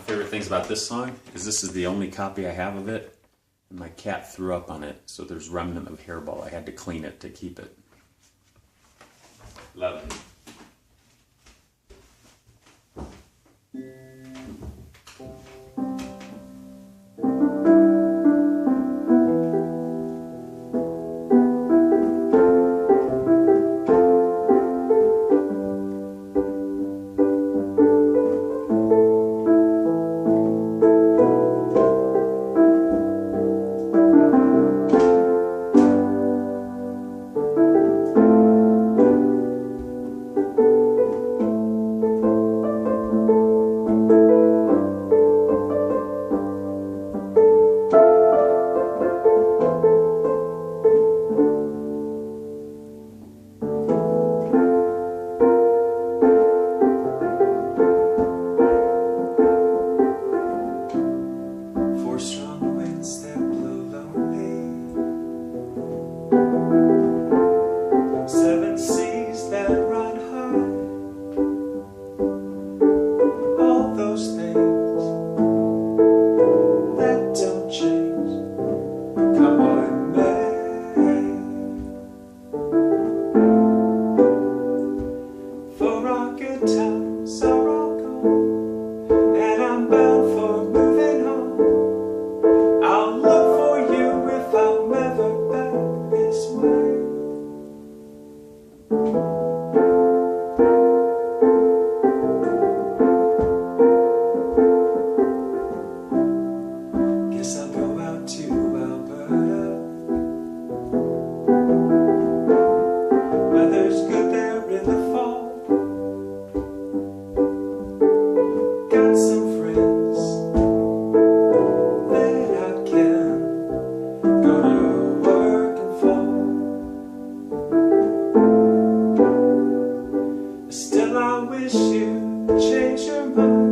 favorite things about this song is this is the only copy I have of it, and my cat threw up on it, so there's remnant of hairball. I had to clean it to keep it. Love it. Still I wish you change your mind.